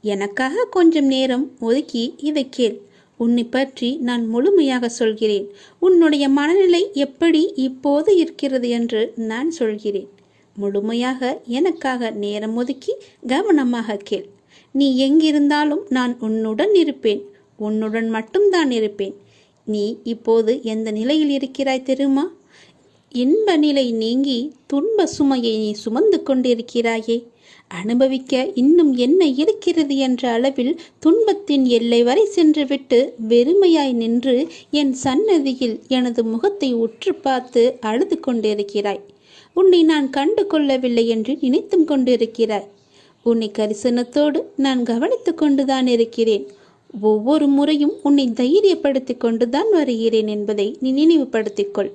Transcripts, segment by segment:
எனக்காக கொஞ்சம் நேரம் ஒதுக்கி இதை கேள். உன்னை பற்றி நான் முழுமையாக சொல்கிறேன். உன்னுடைய மனநிலை எப்படி இப்போது இருக்கிறது என்று நான் சொல்கிறேன். முழுமையாக எனக்காக நேரம் ஒதுக்கி கவனமாக கேள். நீ எங்கிருந்தாலும் நான் உன்னுடன் இருப்பேன். உன்னுடன் மட்டும்தான் இருப்பேன். நீ இப்போது எந்த நிலையில் இருக்கிறாய் தெரியுமா? இன்ப நிலை நீங்கி துன்ப சுமையை நீ சுமந்து கொண்டிருக்கிறாயே. அனுபவிக்க இன்னும் என்ன இருக்கிறது என்ற அளவில் துன்பத்தின் எல்லை வரை சென்றுவிட்டு வெறுமையாய் நின்று என் சன்னதியில் எனது முகத்தை உற்று பார்த்து அழுது கொண்டிருக்கிறாய். உன்னை நான் கண்டு கொள்ளவில்லை என்று நினைத்தும் கொண்டிருக்கிறாய். உன்னை கரிசனத்தோடு நான் கவனித்து கொண்டுதான் இருக்கிறேன். ஒவ்வொரு முறையும் உன்னை தைரியப்படுத்தி கொண்டுதான் வருகிறேன் என்பதை நீ நினைவுபடுத்திக்கொள்.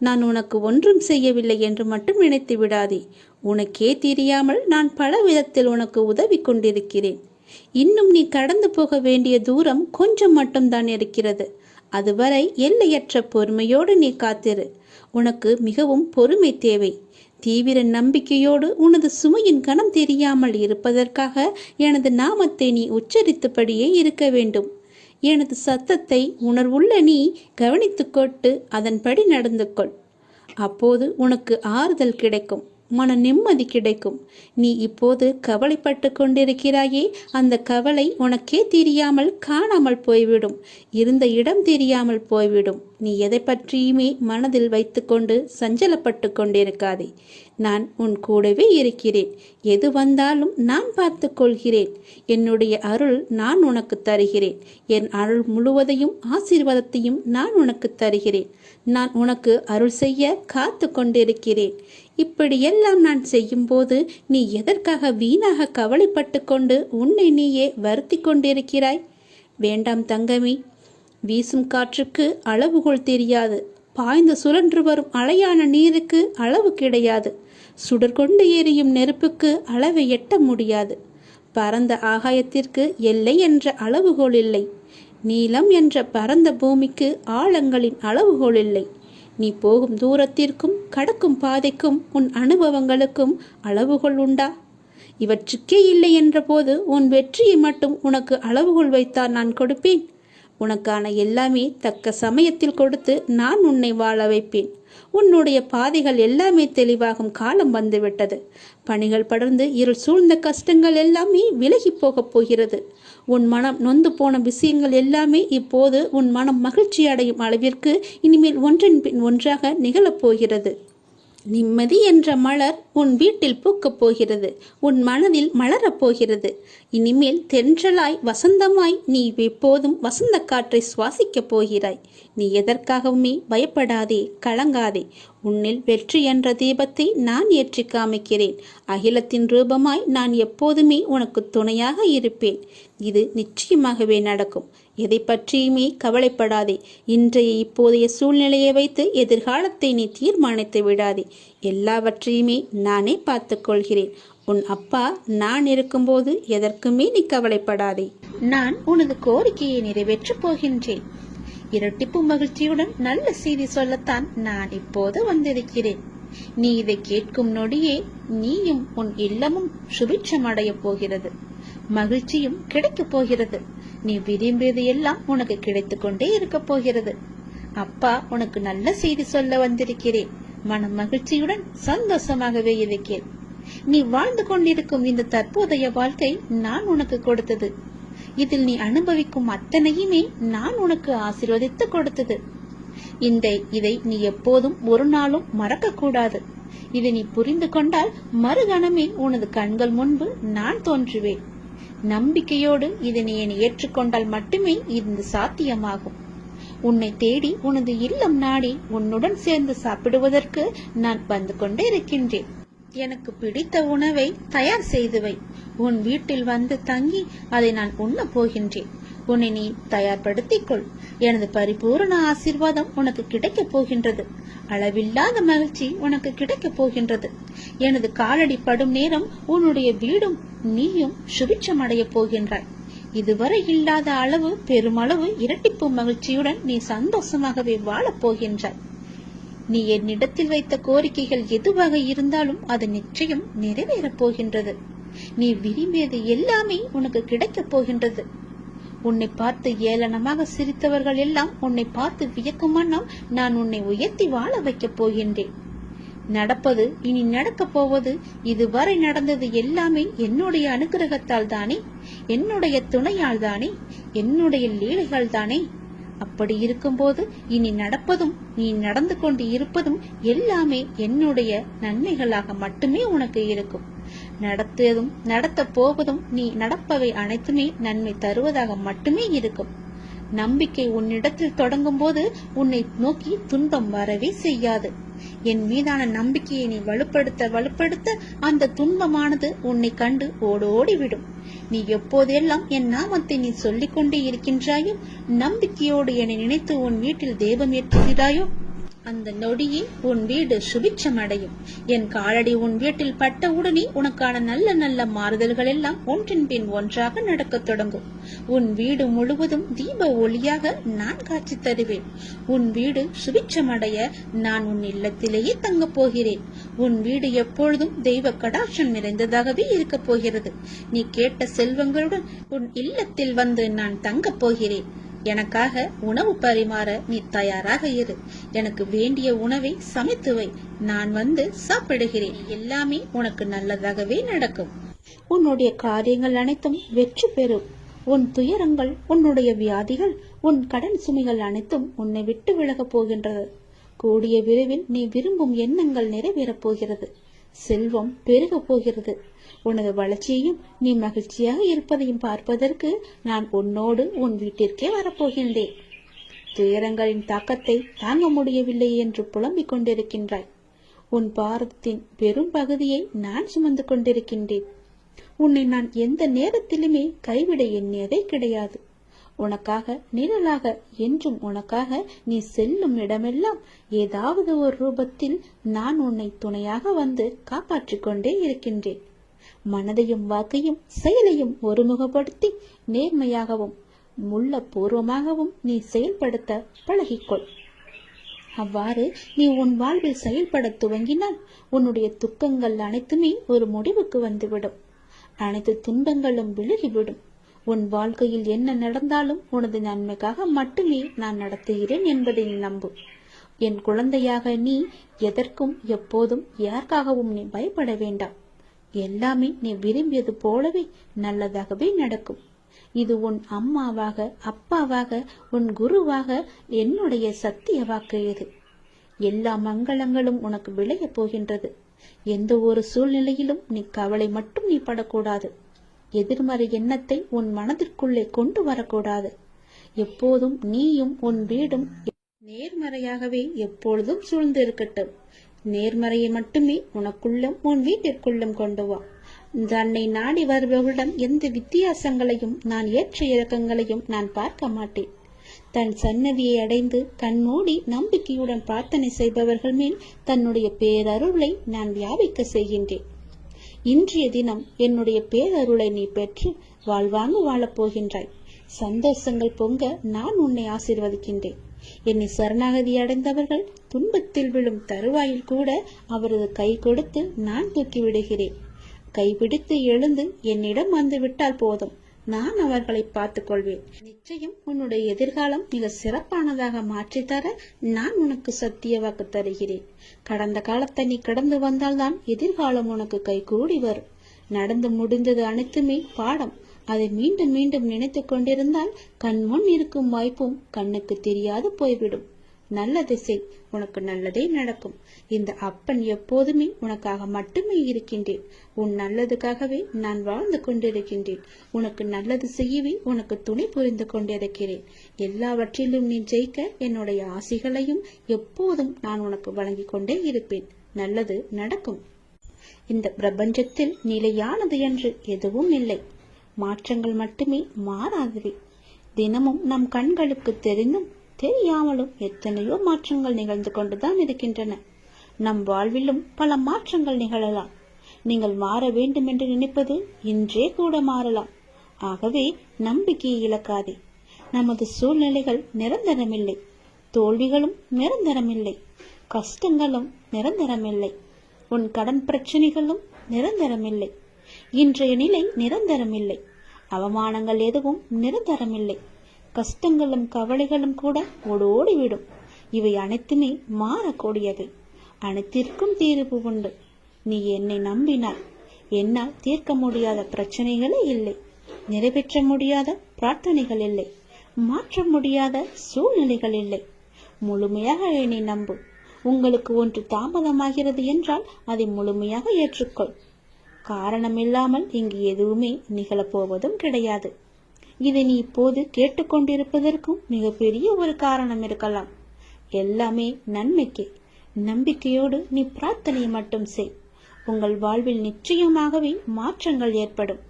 நான் உனக்கு ஒன்றும் செய்யவில்லை என்று மட்டும் நினைத்து விடாதே. உனக்கே தெரியாமல் நான் பல விதத்தில் உனக்கு உதவி கொண்டிருக்கிறேன். இன்னும் நீ கடந்து போக வேண்டிய தூரம் கொஞ்சம் மட்டும்தான் இருக்கிறது. அதுவரை எல்லையற்ற பொறுமையோடு நீ காத்திரு. உனக்கு மிகவும் பொறுமை தேவை. தீவிர நம்பிக்கையோடு உனது சுமையின் கணம் தெரியாமல் இருப்பதற்காக எனது நாமத்தை நீ உச்சரித்தபடியே இருக்க வேண்டும். எனது சத்தத்தை உணர்வுள்ள நீ கவனித்துக்கொண்டு அதன்படி நடந்து கொள். அப்போது உனக்கு ஆறுதல் கிடைக்கும், மன நிம்மதி கிடைக்கும். நீ இப்போது கவலைப்பட்டு கொண்டிருக்கிறாயே, அந்த கவலை உனக்கே தெரியாமல் காணாமல் போய்விடும். இருந்த இடம் தெரியாமல் போய்விடும். நீ எதை பற்றியுமே மனதில் வைத்துக்கொண்டு சஞ்சலப்பட்டு கொண்டிருக்காதே. நான் உன் கூடவே இருக்கிறேன். எது வந்தாலும் நான் பார்த்து கொள்கிறேன். என்னுடைய அருள் நான் உனக்கு தருகிறேன். என் அருள் முழுவதையும் ஆசீர்வாதத்தையும் நான் உனக்கு தருகிறேன். நான் உனக்கு அருள் செய்ய காத்து கொண்டிருக்கிறேன். இப்படியெல்லாம் நான் செய்யும்போது நீ எதற்காக வீணாக கவலைப்பட்டு கொண்டு உன்னை நீயே வருத்தி கொண்டிருக்கிறாய்? வேண்டாம் தங்கமே. வீசும் காற்றுக்கு அளவுகோல் தெரியாது. பாய்ந்து சுழன்று வரும் அலையான நீருக்கு அளவு கிடையாது. சுடர்கொண்டு எரியும் நெருப்புக்கு அளவை எட்ட முடியாது. பரந்த ஆகாயத்திற்கு எல்லை என்ற அளவுகோல் இல்லை. நீளம் என்ற பரந்த பூமிக்கு ஆழங்களின் அளவுகோல் இல்லை. நீ போகும் தூரத்திற்கும் கடக்கும் பாதைக்கும் உன் அனுபவங்களுக்கும் அளவுகோல் உண்டா? இவற்றுக்கே இல்லை என்ற போது உன் வெற்றியை மட்டும் உனக்கு அளவுகோல் வைத்தால் நான் கொடுப்பேன். உனக்கான எல்லாமே தக்க சமயத்தில் கொடுத்து நான் உன்னை வாழ வைப்பேன். உன்னுடைய பாதைகள் எல்லாமே தெளிவாகும் காலம் வந்துவிட்டது. பணிகள் படர்ந்து இருள் சூழ்ந்த கஷ்டங்கள் எல்லாமே விலகி போகப் போகிறது. உன் மனம் நொந்து போன விஷயங்கள் எல்லாமே இப்போது உன் மனம் மகிழ்ச்சி அடையும் அளவிற்கு இனிமேல் ஒன்றின் பின் ஒன்றாக நிகழப்போகிறது. நிம்மதி என்ற மலர் உன் வீட்டில் பூக்கப் போகிறது. உன் மனதில் மலரப் போகிறது. இனிமேல் தென்றலாய் வசந்தமாய் நீ எப்போதும் வசந்த காற்றை சுவாசிக்கப் போகிறாய். நீ எதற்காகவுமே பயப்படாதே, கலங்காதே. உன்னில் வெற்றி என்ற தீபத்தை நான் ஏற்றி காமிக்கிறேன். அகிலத்தின் ரூபமாய் நான் எப்போதுமே உனக்கு துணையாக இருப்பேன். இது நிச்சயமாகவே நடக்கும். எதை பற்றியுமே கவலைப்படாதே. இன்றைய இப்போதைய சூழ்நிலையை வைத்து எதிர்காலத்தை நீ தீர்மானித்து விடாதே. எல்லாவற்றையுமே நானே பார்த்து கொள்கிறேன். உன் அப்பா நான் இருக்கும்போது எதற்குமே நீ கவலைப்படாதே. நான் உனது கோரிக்கையை நிறைவேற்றப் போகின்றேன். இரட்டிப்பு மகிழ்ச்சியுடன் நல்ல செய்தி சொல்லத்தான் நான் இப்போது வந்திருக்கிறேன். நீ இதை கேட்கும் நொடியே நீயும் உன் இல்லமும் சுபிட்சம் அடைய போகிறது. மகிழ்ச்சியும் கிடைக்கப் போகிறது. நீ விரும்பியது எல்லாம் உனக்கு கிடைத்துக் கொண்டே இருக்க போகிறது. அப்பா உனக்கு நல்ல செய்தி சொல்ல வந்திருக்கிறேன். மன மகிழ்ச்சியுடன் சந்தோஷமாகவே இருக்கிறேன். நீ வாழ்ந்து கொண்டிருக்கும் இந்த தற்போதைய வாழ்க்கை நான் உனக்கு கொடுத்தது. இதில் நீ அனுபவிக்கும் அத்தனையுமே நான் உனக்கு ஆசீர்வதித்து கொடுத்தது. இதை நீ எப்போதும் ஒரு நாளும் மறக்க கூடாது. இதை நீ புரிந்து கொண்டால் மறுகணமே உனது கண்கள் முன்பு நான் தோன்றுவேன். நம்பிக்கையோடு இதனை நீ ஏற்றுக்கொண்டால் மட்டுமே இது சாத்தியமாகும். உன்னை தேடி உனது இல்லம் நாடி உன்னுடன் சேர்ந்து சாப்பிடுவதற்கு நான் வந்து கொண்டே இருக்கின்றேன். எனக்கு பிடித்த உணவை தயார் செய்து வை. உன் வீட்டில் வந்து தங்கி அதை நான் உண்ண போகின்றேன். உன்னை நீ தயார்படுத்திக் கொள். எனது பரிபூரண ஆசீர்வாதம் உனக்கு கிடைக்கப் போகின்றது. அளவில்லாத மகிழ்ச்சி உனக்கு கிடைக்கப் போகின்றது. எனது காலடி படும் நேரம் உன்னுடைய வீடும் நீயும் சுபிட்சம் அடைய போகின்றாய். இதுவரை இல்லாத அளவு பெருமளவு இரட்டிப்பு மகிழ்ச்சியுடன் நீ சந்தோஷமாகவே வாழப் போகின்றாய். நீ என்னிடத்தில் வைத்த கோரிக்கைகள் எதுவாக இருந்தாலும் அது நிச்சயம் நிறைவேறப் போகின்றது. நீ விரும்பியது எல்லாமே உனக்கு கிடைக்கப் போகின்றது. உன்னை பார்த்து ஏளனமாக சிரித்தவர்கள் எல்லாம் உன்னை பார்த்து வியக்கும் வண்ணம் நான் உன்னை உயர்த்தி வாழ வைக்கப் போகின்றேன். நடப்பது, இனி நடக்கப் போவது, இதுவரை நடந்தது எல்லாமே என்னுடைய அனுகிரகத்தால் தானே, என்னுடைய துணையால் தானே, என்னுடைய லீலைகள் தானே. அப்படி இருக்கும்போது இனி நடப்பதும் நீ நடந்து கொண்டு இருப்பதும் எல்லாமே என்னுடைய நன்மைகளாக மட்டுமே உனக்கு இருக்கும். நடத்த போவதும் நீ நடப்பவை அனைத்துமே நன்மை தருவதாக மட்டுமே இருக்கும். நம்பிக்கை உன்னிடத்தில் தொடங்கும் போது உன்னை நோக்கி துன்பம் வரவே செய்யாது. என் மீதான நம்பிக்கையை நீ வலுப்படுத்த அந்த துன்பமானது உன்னை கண்டு ஓடோடிவிடும். நீ எப்போதெல்லாம் என் நாமத்தை நீ சொல்லிக் கொண்டே இருக்கின்றாயோ, நம்பிக்கையோடு என்னை நினைத்து உன் வீட்டில் தெய்வம் ஏற்றுகிறாயோ, அந்த நொடியே உன் வீடு சுபிட்சம் அடையும். என் காலடி உன் வீட்டில் பட்டவுடனே உனக்கான நல்ல நல்ல மாறுதல்கள் எல்லாம் ஒன்றின் பின் ஒன்றாக நடக்க தொடங்கும். உன் வீடு முழுவதும் தீப ஒளியாக நான் காட்சி தருவேன். உன் வீடு சுபிட்சம் அடைய நான் உன் இல்லத்திலேயே தங்கப் போகிறேன். உன் வீடு எப்பொழுதும் தெய்வ கடாட்சம் நிறைந்ததாகவே இருக்கப் போகிறது. நீ கேட்ட செல்வங்களுடன் உன் இல்லத்தில் வந்து நான் தங்கப் போகிறேன். எனக்காக உணவு பரிமாற நீ தயாராக இரு. எனக்கு வேண்டிய உணவை சமைத்து வை. நான் வந்து சாப்பிடுகிறேன். எல்லாமே உனக்கு நல்லதாகவே நடக்கும். உன்னுடைய காரியங்கள் அனைத்தும் வெற்றி பெறும். உன் துயரங்கள், உன்னுடைய வியாதிகள், உன் கடன் சுமைகள் அனைத்தும் உன்னை விட்டு விலகப் போகின்றது. கூடிய விரைவில் நீ விரும்பும் எண்ணங்கள் நிறைவேறப் போகிறது. செல்வம் பெருகப் போகிறது. உனது வளர்ச்சியையும் நீ மகிழ்ச்சியாக இருப்பதையும் பார்ப்பதற்கு நான் உன்னோடு உன் வீட்டிற்கே வரப்போகின்றேன். துயரங்களின் தாக்கத்தை தாங்க முடியவில்லை என்று புலம்பிக் கொண்டிருக்கின்றாய். உன் பாரத்தின் பெரும் பகுதியை நான் சுமந்து கொண்டிருக்கின்றேன். உன்னை நான் எந்த நேரத்திலுமே கைவிட எண்ணியதே கிடையாது. உனக்காக நிழலாக, என்றும் உனக்காக நீ செல்லும் இடமெல்லாம் ஏதாவது ஒரு ரூபத்தில் நான் உன்னை துணையாக வந்து காப்பாற்றிக் கொண்டே இருக்கின்றேன். மனதையும் வாக்கையும் செயலையும் ஒருமுகப்படுத்தி நேர்மையாகவும் முள்ள பூர்வமாகவும் நீ செயல்படுத்த பழகிக்கொள். அவ்வாறு நீ உன் வாழ்வில் செயல்பட துவங்கினால் உன்னுடைய துக்கங்கள் அனைத்துமே ஒரு முடிவுக்கு வந்துவிடும். அனைத்து துன்பங்களும் விலகிவிடும். உன் வாழ்க்கையில் என்ன நடந்தாலும் உனது நன்மைக்காக மட்டுமே நான் நடத்துகிறேன் என்பதை நம்பு. என் குழந்தையாக நீ எதற்கும் எப்போதும் யாருக்காகவும் நீ பயப்பட வேண்டாம். எல்லாமே நீ விரும்பியது போலவே நல்லதாகவே நடக்கும். இது உன் அம்மாவாக, அப்பாவாக, உன் குருவாக என்னுடைய சத்திய வாக்கு. இது எல்லா மங்களங்களும் உனக்கு விளைய போகின்றது. எந்த ஒரு சூழ்நிலையிலும் நீ கவலை மட்டும் நீ படக்கூடாது. எதிர்மறை எண்ணத்தை உன் மனதிற்குள்ளே கொண்டு வரக்கூடாது. எப்போதும் நீயும் உன் வீடும் நேர்மறையாகவே எப்பொழுதும் சூழ்ந்து இருக்கட்டும். நேர்மறையை மட்டுமே உனக்குள்ளும் உன் வீட்டிற்குள்ளும் கொண்டு வா. தன்னை நாடி வருபவர்களிடம் எந்த வித்தியாசங்களையும் நான் ஏற்ற இறக்கங்களையும் நான் பார்க்க மாட்டேன். தன் சன்னதியை அடைந்து கண்மூடி நம்பிக்கையுடன் பிரார்த்தனை செய்பவர்கள் மேல் தன்னுடைய பேரருளை நான் வியாபிக்க செய்கின்றேன். இன்றைய தினம் என்னுடைய பேரருளை நீ பெற்று வாழ்வாங்கு வாழப் போகின்றாய். சந்தோஷங்கள் பொங்க நான் உன்னை ஆசீர்வதிக்கின்றேன். என்னை சரணாகதி அடைந்தவர்கள் துன்பத்தில் விழும் தருவாயில் கூட அவரது கை கொடுத்து நான் தூக்கி விடுகிறேன். கைபிடித்து எழுந்து என்னிடம் வந்து விட்டால் போதும், நான் அவர்களை பார்த்துக் கொள்வேன். நிச்சயம் உன்னுடைய எதிர்காலம் மிக சிறப்பானதாக மாற்றித்தர நான் உனக்கு சத்திய வாக்கு தருகிறேன். கடந்த காலத்தை நீ கடந்து வந்தால்தான் எதிர்காலம் உனக்கு கைகூடி வரும். நடந்து முடிந்தது அனைத்துமே பாடம். அதை மீண்டும் மீண்டும் நினைத்து கொண்டிருந்தால் கண்முன் இருக்கும் வாய்ப்பும் கண்ணுக்கு தெரியாது போய்விடும். நல்ல திசை, உனக்கு நல்லதே நடக்கும். இந்த அப்பன் எப்போதுமே உனக்காக மட்டுமே இருக்கின்றேன். உன் நல்லதுக்காகவே நான் வாழ்ந்து கொண்டிருக்கின்றேன். உனக்கு நல்லது செய்யவே உனக்கு துணை புரிந்து கொண்டிருக்கிறேன். எல்லாவற்றிலும் நீ ஜெயிக்க என்னுடைய ஆசைகளையும் எப்போதும் நான் உனக்கு வழங்கி கொண்டே இருப்பேன். நல்லது நடக்கும். இந்த பிரபஞ்சத்தில் நிலையானது என்று எதுவும் இல்லை. மாற்றங்கள் மட்டுமே மாறாதவை. தினமும் நம் கண்களுக்கு தெரிந்தும் தெரியாமலும் எத்தனையோ மாற்றங்கள் நிகழ்ந்து கொண்டுதான் இருக்கின்றன. நம் வாழ்விலும் பல மாற்றங்கள் நிகழலாம். நீங்கள் மாற வேண்டும் என்று நினைப்பது இன்றே கூட மாறலாம். ஆகவே நம்பிக்கையை இழக்காதே. நமது சூழ்நிலைகள் நிரந்தரமில்லை. தோல்விகளும் நிரந்தரமில்லை. கஷ்டங்களும் நிரந்தரமில்லை. உன் கடன் பிரச்சனைகளும் நிரந்தரமில்லை. இன்றைய நிலை நிரந்தரமில்லை. அவமானங்கள் எதுவும் நிரந்தரமில்லை. கஷ்டங்களும் கவலைகளும் கூட ஓடோடிவிடும். இவை அனைத்துமே மாறக்கூடியவை. அனைத்திற்கும் தீர்வு உண்டு. நீ என்னை நம்பினாய். என்னால் தீர்க்க முடியாத பிரச்சனைகளே இல்லை. நிறைவேற்ற முடியாத பிரார்த்தனைகள் இல்லை. மாற்ற முடியாத சூழ்நிலைகள் இல்லை. முழுமையாக என்னை நம்பு. உங்களுக்கு ஒன்று தாமதமாகிறது என்றால் அதை முழுமையாக ஏற்றுக்கொள். காரணமில்லாமல் இங்கு எதுவுமே நிகழப்போவதும் கிடையாது. இதை நீ இப்போது கேட்டுக்கொண்டிருப்பதற்கும் மிகப்பெரிய ஒரு காரணம் இருக்கலாம். எல்லாமே நன்மைக்கே. நம்பிக்கையோடு நீ பிரார்த்தனை மட்டும் செய். உங்கள் வாழ்வில் நிச்சயமாகவே மாற்றங்கள் ஏற்படும்.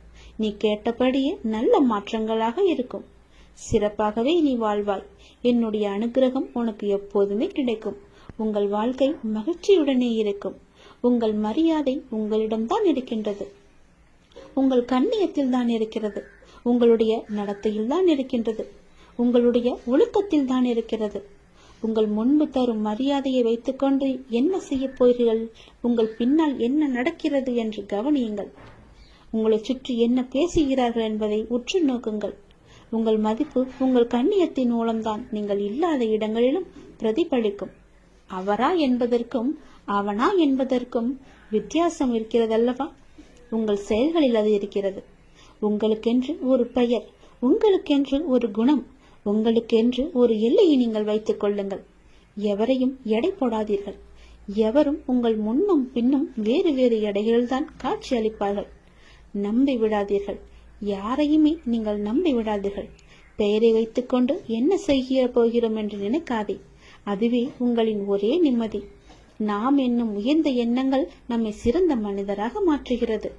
நீ கேட்டபடியே நல்ல மாற்றங்களாக இருக்கும். சிறப்பாகவே நீ வாழ்வாய். என்னுடைய அனுகிரகம் உனக்கு எப்போதுமே கிடைக்கும். உங்கள் வாழ்க்கை மகிழ்ச்சியுடனே இருக்கும். உங்கள் மரியாதை உங்களிடம்தான் இருக்கின்றது. உங்கள் கண்ணியத்தில் தான் இருக்கிறது. உங்களுடைய நடத்தையில் தான் இருக்கின்றது. உங்களுடைய ஒழுக்கத்தில் தான் இருக்கிறது. உங்கள் முன்பு தரும் மரியாதையை வைத்துக்கொண்டு என்ன செய்ய போகிறீர்கள்? உங்கள் பின்னால் என்ன நடக்கிறது என்று கவனியுங்கள். உங்களை சுற்றி என்ன பேசுகிறார்கள் என்பதை உற்று நோக்குங்கள். உங்கள் மதிப்பு உங்கள் கண்ணியத்தின் மூலம்தான் நீங்கள் இல்லாத இடங்களிலும் பிரதிபலிக்கும். அவரா என்பதற்கும் அவனா என்பதற்கும் வித்தியாசம் இருக்கிறதல்லவா? உங்கள் செயல்களில் அது இருக்கிறது. உங்களுக்கென்று ஒரு பெயர், உங்களுக்கென்று ஒரு குணம், உங்களுக்கென்று ஒரு எல்லையை நீங்கள் வைத்துக் கொள்ளுங்கள். எவரையும் எடை போடாதீர்கள். எவரும் உங்கள் முன்னும் பின்னும் வேறு வேறு எடைகள்தான் காட்சி அளிப்பார்கள். நம்பி விடாதீர்கள். யாரையுமே நீங்கள் நம்பி விடாதீர்கள். பெயரை வைத்துக்கொண்டு என்ன செய்ய போகிறோம் என்று நினைக்காதே. அதுவே உங்களின் ஒரே நிம்மதி. நாம் என்னும் உயர்ந்த எண்ணங்கள் நம்மை சிறந்த மனிதராக மாற்றுகிறது.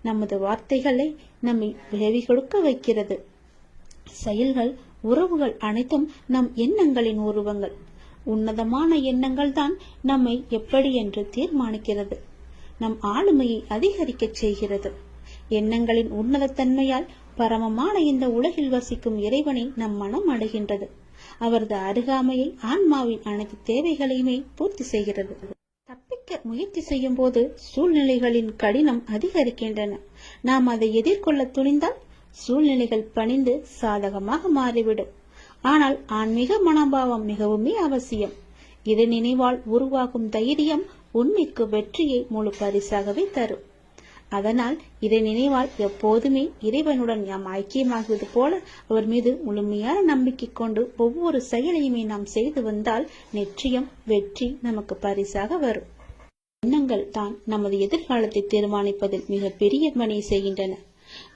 நமது வார்த்தைகளை நம்மை விளைவி கொடுக்க வைக்கிறது. செயல்கள், உறவுகள் அனைத்தும் நம் எண்ணங்களின் உருவங்கள். உன்னதமான எண்ணங்கள் தான் நம்மை எப்படி என்று தீர்மானிக்கிறது. நம் ஆளுமையை அதிகரிக்க செய்கிறது. எண்ணங்களின் உன்னதத்தன்மையால் பரமமான இந்த உலகில் வசிக்கும் இறைவனை நம் மனம் அடைகின்றது. அவரது அருகாமையை ஆன்மாவின் அனைத்து தேவைகளையுமே பூர்த்தி செய்கிறது. தப்பிக்க முயற்சி செய்யும் போது சூழ்நிலைகளின் கடினம் அதிகரிக்கின்றன. நாம் அதை எதிர்கொள்ள துணிந்தால் சூழ்நிலைகள் பணிந்து சாதகமாக மாறிவிடும். ஆனால் ஆன்மீக மனோபாவம் மிகவுமே அவசியம். இதை நினைவால் உருவாகும் தைரியம் உண்மைக்கு வெற்றியை முழு பரிசாகவே தரும். அதனால் இதை நினைவால் எப்போதுமே இறைவனுடன் நாம் ஐக்கியமாகுவது போல அவர் மீது முழுமையான நம்பிக்கை கொண்டு ஒவ்வொரு செயலையுமே நாம் செய்து வந்தால் நிச்சயம் வெற்றி நமக்கு பரிசாக வரும். எண்ணங்கள் தான் நமது எதிர்காலத்தை தீர்மானிப்பதில் மிக பெரிய பணியை செய்கின்றன.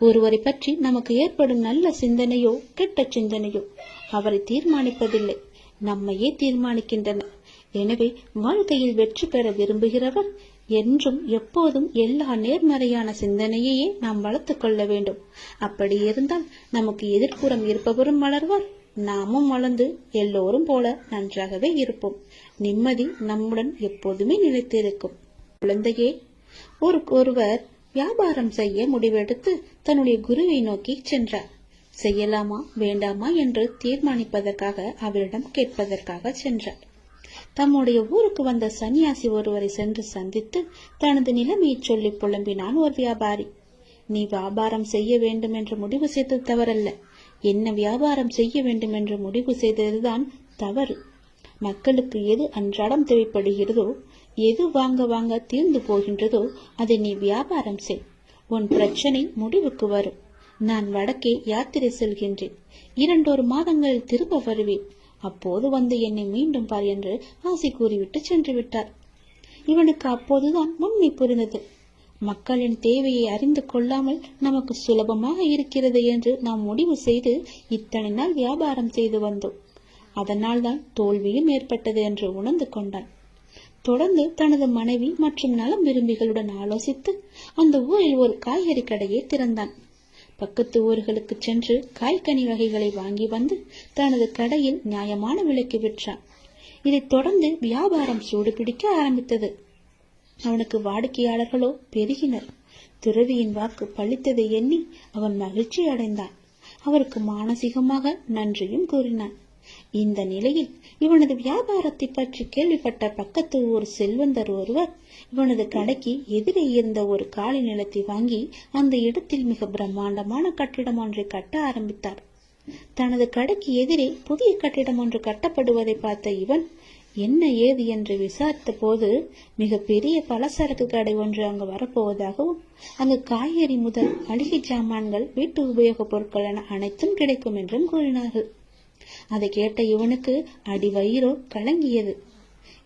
ஒருவரை பற்றி நமக்கு ஏற்படும் நல்ல சிந்தனையோ கெட்ட சிந்தனையோ அவரை தீர்மானிப்பதில்லை, நம்மையே தீர்மானிக்கின்றன. எனவே வாழ்க்கையில் வெற்றி பெற விரும்புகிறவர் என்றும் எப்போதும் எல்லா நேர்மறையான சிந்தனையையே நாம் வளர்த்துக் கொள்ள வேண்டும். அப்படி இருந்தால் நமக்கு எதிர்ப்புறம் இருப்பவரும் வளர்வார், நாமும் வளர்ந்து எல்லோரும் போல நன்றாகவே இருப்போம். நிம்மதி நம்முடன் எப்போதுமே நிலைத்திருக்கும். குழந்தையே, ஒருவர் வியாபாரம் செய்ய முடிவெடுத்து தன்னுடைய குருவை நோக்கி சென்றார். செய்யலாமா வேண்டாமா என்று தீர்மானிப்பதற்காக அவரிடம் கேட்பதற்காக சென்றார். தம்முடைய ஊருக்கு வந்த சன்னியாசி ஒருவரை சென்று சந்தித்து தனது நிலைமையை சொல்லி புலம்பினான் ஒரு வியாபாரி. நீ வியாபாரம் செய்ய வேண்டும் என்று முடிவு செய்தது தவறல்ல, என்ன வியாபாரம் செய்ய வேண்டும் என்று முடிவு செய்ததுதான் தவறு. மக்களுக்கு எது அன்றாடம் தேவைப்படுகிறதோ, எது வாங்க வாங்க தீர்ந்து போகின்றதோ அதை நீ வியாபாரம் செய். உன் பிரச்சனை முடிவுக்கு வரும். நான் வடக்கே யாத்திரை செல்கின்றேன். 2 மாதங்களில் திரும்ப வருவேன். அப்போது வந்து என்னை மீண்டும் பார் என்று ஆசை கூறிவிட்டு சென்று விட்டார். இவனுக்கு அப்போதுதான் உண்மை புரிந்தது. மக்களின் தேவையை அறிந்து கொள்ளாமல் நமக்கு சுலபமாக இருக்கிறது என்று நாம் முடிவு செய்து இத்தனை நாள் வியாபாரம் செய்து வந்தோம். அதனால் தான் தோல்வியும் ஏற்பட்டது என்று உணர்ந்து கொண்டான். தொடர்ந்து தனது மனைவி மற்றும் நலம் விரும்பிகளுடன் ஆலோசித்து அந்த ஊரில் ஒரு காய்கறி கடையை திறந்தான். பக்கத்து ஊர்களுக்கு சென்று காய்கனி வகைகளை வாங்கி வந்து தனது கடையில் நியாயமான விலைக்கு விற்றான். இதைத் தொடர்ந்து வியாபாரம் சூடுபிடிக்க ஆரம்பித்தது. அவனுக்கு வாடிக்கையாளர்களோ பெருகினர். துறவியின் வாக்கு பழித்ததை எண்ணி அவன் மகிழ்ச்சி அடைந்தான். அவருக்கு மானசீகமாக நன்றியும் கூறினான். இந்த நிலையில் இவனது வியாபாரத்தை பற்றி கேள்விப்பட்ட பக்கத்து ஊர் செல்வந்தர் ஒருவர் இவனது கடைக்கு எதிரே இருந்த ஒரு காலி நிலத்தை வாங்கி அந்த இடத்தில் மிக பிரம்மாண்டமான கட்டிடம் ஒன்றை கட்ட ஆரம்பித்தார். தனது கடைக்கு எதிரே புதிய கட்டிடம் ஒன்று கட்டப்படுவதை பார்த்த இவன் என்ன ஏது என்று விசாரித்த போது மிக பெரிய பலசரக்கு கடை ஒன்று அங்கு வரப்போவதாகவும் அங்கு காய்கறி முதல் மளிகை சாமான்கள் வீட்டு உபயோகப் பொருட்கள் என அனைத்தும் கிடைக்கும் என்றும் கூறினார்கள். அதை கேட்ட இவனுக்கு அடி வயிறோ கலங்கியது.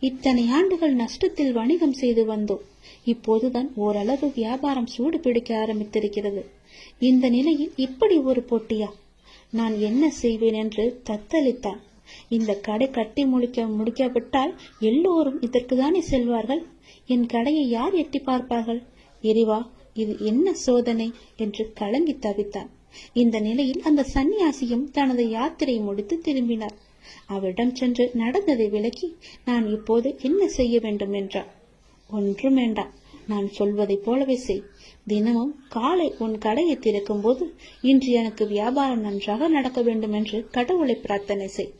இத்தனை ஆண்டுகள் நஷ்டத்தில் வணிகம் செய்து வந்தோம். இப்போதுதான் ஓரளவு வியாபாரம் சூடு பிடிக்க ஆரம்பித்திருக்கிறது. இந்த நிலையில் இப்படி ஒரு போட்டியா? நான் என்ன செய்வேன் என்று தத்தளித்தான். இந்த கடை கட்டி முடிக்காவிட்டால் எல்லோரும் இதற்குதானே செல்வார்கள். என் கடையை யார் எட்டி பார்ப்பார்கள்? இறைவா, இது என்ன சோதனை என்று கலங்கி தவித்தான். இந்த நிலையில் அந்த சன்னியாசியும் தனது யாத்திரை முடித்து திரும்பினார். அவரிடம் சென்று நடந்ததை விளக்கி, நான் இப்போது என்ன செய்ய வேண்டும் என்றார். ஒன்றும் வேண்டாம், நான் சொல்வதை போலவே செய். தினமும் காலை உன் கடையை திறக்கும் போது இன்று எனக்கு வியாபாரம் நன்றாக நடக்க வேண்டும் என்று கடவுளை பிரார்த்தனை செய்.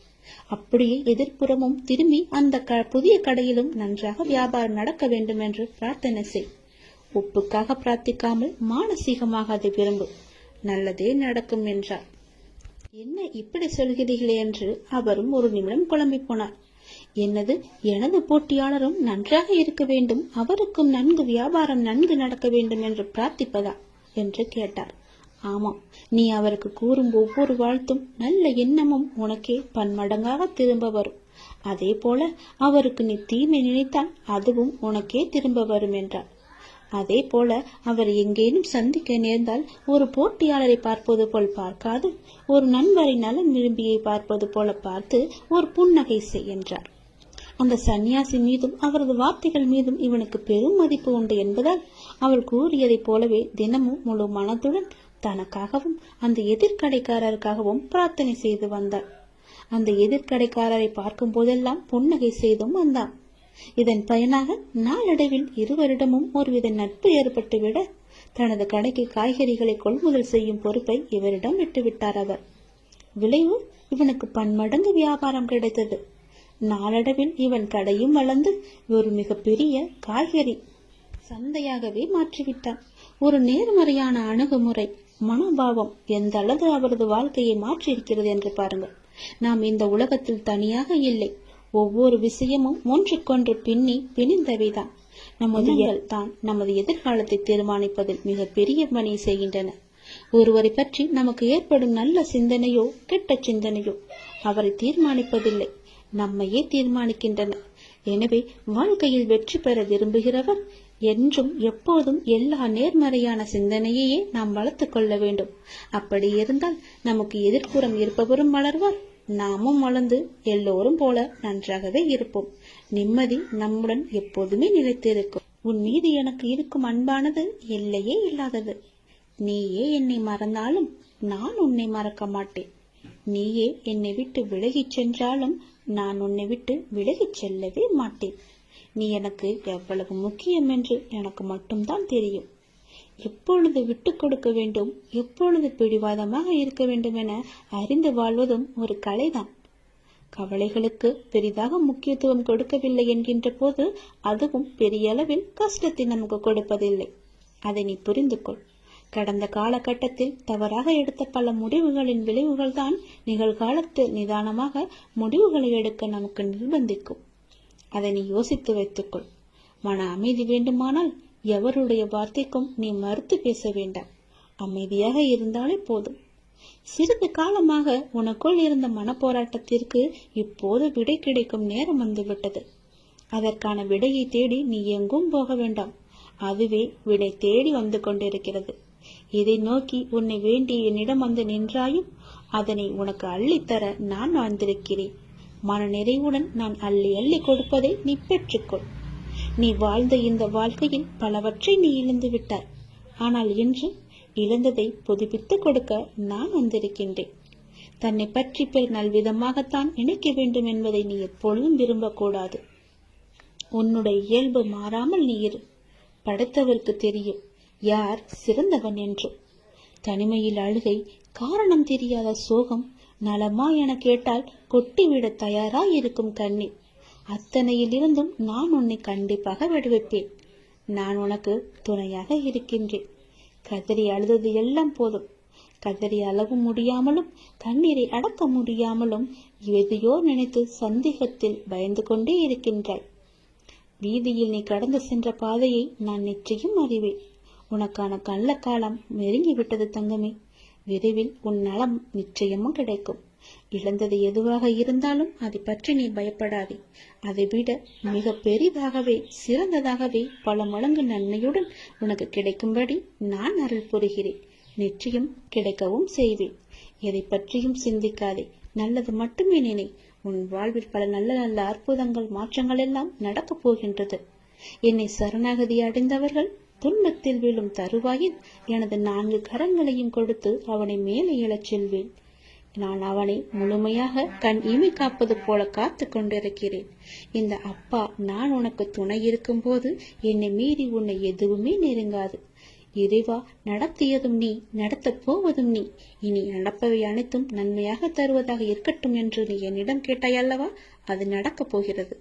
அப்படியே எதிர்ப்புறமும் திரும்பி அந்த புதிய கடையிலும் நன்றாக வியாபாரம் நடக்க வேண்டும் என்று பிரார்த்தனை செய். உப்புக்காக பிரார்த்திக்காமல் மானசீகமாக அதை விரும்பு. நல்லதே நடக்கும் என்றார். என்ன இப்படி சொல்கிறீர்களே என்று அவரும் ஒரு நிமிடம் குழம்பி போனார். என்னது, எனது போட்டியாளரும் நன்றாக இருக்க வேண்டும், அவருக்கும் நன்கு வியாபாரம் நன்கு நடக்க வேண்டும் என்று பிரார்த்திப்பதா என்று கேட்டார். ஆமாம், நீ அவருக்கு கூறும் ஒவ்வொரு வாழ்த்தும் நல்ல எண்ணமும் உனக்கே பன்மடங்காக திரும்ப வரும். அதே போல அவருக்கு நீ தீமை நினைத்தால் அதுவும் உனக்கே திரும்ப வரும் என்றார். அதே போல அவர் எங்கேனும் சந்திக்க நேர்ந்தால் ஒரு போட்டியாளரை பார்ப்பது போல் பார்க்காது, ஒரு நண்பரை நலன் விரும்பியை பார்ப்பது போல பார்த்து ஒரு புன்னகை செய் என்றார். அந்த சன்னியாசி மீதும் அவரது வார்த்தைகள் மீதும் இவனுக்கு பெரும் மதிப்பு உண்டு என்பதால் அவள் கூறியதைப் போலவே தினமும் முழு மனதுடன் தனக்காகவும் அந்த எதிர்கடைக்காரருக்காகவும் பிரார்த்தனை செய்து வந்தார். அந்த எதிர்கடைக்காரரை பார்க்கும் போதெல்லாம் புன்னகை செய்தும் வந்தான். இதன் பயனாக நாளடைவில் இருவரிடமும் ஒருவித நட்பு ஏற்பட்டுவிட தனது கடைக்கு காய்கறிகளை கொள்முதல் செய்யும் பொறுப்பை இவரிடம் விட்டுவிட்டார் அவர். விளைவு, இவனுக்கு பன்மடங்கு வியாபாரம் கிடைத்தது. நாளடைவில் இவன் கடையும் வளர்ந்து ஒரு மிகப்பெரிய காய்கறி சந்தையாகவே மாற்றிவிட்டான். ஒரு நேர்மறையான அணுகுமுறை, மனோபாவம் எந்த அளவு அவரது வாழ்க்கையை மாற்றியிருக்கிறது என்று பாருங்கள். நாம் இந்த உலகத்தில் தனியாக இல்லை. ஒவ்வொரு விஷயமும் ஒன்றுக்கொன்று பிணிந்தவைதான். நமது தான் நமது எதிர்காலத்தை தீர்மானிப்பதில் மிக பெரிய பணி செய்கின்றன. ஒருவரை பற்றி நமக்கு ஏற்படும் நல்ல சிந்தனையோ கெட்ட சிந்தனையோ அவரை தீர்மானிப்பதில்லை, நம்மையே தீர்மானிக்கின்றன. எனவே வாழ்க்கையில் வெற்றி பெற விரும்புகிறவர் என்றும் எப்போதும் எல்லா நேர்மறையான சிந்தனையையே நாம் வளர்த்துக் கொள்ள வேண்டும். அப்படி இருந்தால் நமக்கு எதிர்ப்புறம் இருப்பவரும் வளர்வார், நாமும் வளர்ந்து எல்லோரும் போல நன்றாகவே இருப்போம். நிம்மதி நம்முடன் எப்போதுமே நிலைத்திருக்கும். உன் மீது எனக்கு இருக்கும் அன்பானது எல்லையே இல்லாதது. நீயே என்னை மறந்தாலும் நான் உன்னை மறக்க மாட்டேன். நீயே என்னை விட்டு விலகிச் சென்றாலும் நான் உன்னை விட்டு விலகிச் செல்லவே மாட்டேன். நீ எனக்கு எவ்வளவு முக்கியம் என்று எனக்கு மட்டும்தான் தெரியும். எப்பொழுது விட்டு கொடுக்க வேண்டும், எப்பொழுது பிடிவாதமாக இருக்க வேண்டும் என அறிந்து வாழ்வதும் ஒரு கலைதான். கவலைகளுக்கு பெரிதாக முக்கியத்துவம் கொடுக்கவில்லை என்கின்ற போது அதுவும் பெரிய அளவில் கஷ்டத்தை நமக்கு கொடுப்பதில்லை. அதை நீ புரிந்து கொள். கடந்த காலகட்டத்தில் தவறாக எடுத்த பல முடிவுகளின் விளைவுகள் தான் நிகழ்காலத்தில் நிதானமாக முடிவுகளை எடுக்க நமக்கு நிர்பந்திக்கும். அதை நீ யோசித்து வைத்துக்கொள். மன அமைதி வேண்டுமானால் எவருடைய வார்த்தைக்கும் நீ மறுத்து பேச வேண்டாம். அமைதியாக இருந்தாலே போதும். சிறிது காலமாக உனக்குள் இருந்த மனப்போராட்டத்திற்கு இப்போது விடை கிடைக்கும் நேரம் வந்துவிட்டது. அதற்கான விடையை தேடி நீ எங்கும் போக வேண்டாம். அதுவே விடை தேடி வந்து கொண்டிருக்கிறது. இதை நோக்கி உன்னை வேண்டி என்னிடம் வந்து நின்றாயும் அதனை உனக்கு அள்ளித்தர நான் வந்திருக்கிறேன். மன நிறைவுடன் நான் அள்ளி அள்ளி கொடுப்பதை நீ பெற்றுக்கொள். நீ வாழ்ந்த இந்த வாழ்க்கையில் பலவற்றை நீ இழந்து விட்டாய். ஆனால் இன்று இழந்ததை புதுப்பித்துக் கொடுக்க நான் வந்திருக்கின்றேன். தன்னை பற்றி பெரு நல்விதமாகத்தான் நினைக்க வேண்டும் என்பதை நீ எப்பொழுதும் விரும்பக்கூடாது. உன்னுடைய இயல்பு மாறாமல் நீ இரு. படைத்தவருக்கு தெரியும் யார் சிறந்தவன் என்று. தனிமையில் அழுகை, காரணம் தெரியாத சோகம், நலமா என கேட்டால் கொட்டிவிட தயாராய் இருக்கும் கண்ணீர். அத்தனையிலிருந்தும் நான் உன்னை கண்டிப்பாக விடுவிப்பேன். நான் உனக்கு துணையாக இருக்கின்றேன். கதறி அழுதது எல்லாம் போதும். கதறி அளவு முடியாமலும் கண்ணீரை அடக்க முடியாமலும் எதையோ நினைத்து சந்தேகத்தில் பயந்து கொண்டே இருக்கின்றாய். வீதியில் நீ கடந்து சென்ற பாதையை நான் நிச்சயம் அறிவேன். உனக்கான கள்ள காலம் நெருங்கிவிட்டது தங்கமே. விரைவில் உன் நலம் நிச்சயமும் கிடைக்கும். இழந்தது எதுவாக இருந்தாலும் அதை பற்றி நீ பயப்படாதே. அதை விட மிக பெரிதாகவே சிறந்ததாகவே பல மடங்கு நன்மையுடன் உனக்கு கிடைக்கும்படி நான் அருள் புரிகிறேன். நிச்சயம் கிடைக்கவும் செய்வேன். எதை பற்றியும் சிந்திக்காதே. நல்லது மட்டுமே நினை. உன் வாழ்வில் பல நல்ல நல்ல அற்புதங்கள் மாற்றங்கள் எல்லாம் நடக்கப் போகின்றது. என்னை சரணாகதி அடைந்தவர்கள் துன்பத்தில் விழும் தருவாயில் எனது 4 கரங்களையும் கொடுத்து அவனை மேலே எழச் செல்வேன். நான் அவனை முழுமையாக கண் இமை காப்பது போல காத்து கொண்டிருக்கிறேன். இந்த அப்பா நான் உனக்கு துணை இருக்கும் போது என்னை மீறி உன்னை எதுவுமே நெருங்காது. இறைவா, நடத்தியதும் நீ, நடத்தப் போவதும் நீ. இனி நடப்பவை அனைத்தும் நன்மையாக தருவதாக இருக்கட்டும் என்று நீ என்னிடம் கேட்டாய் அல்லவா? அது நடக்கப் போகிறது.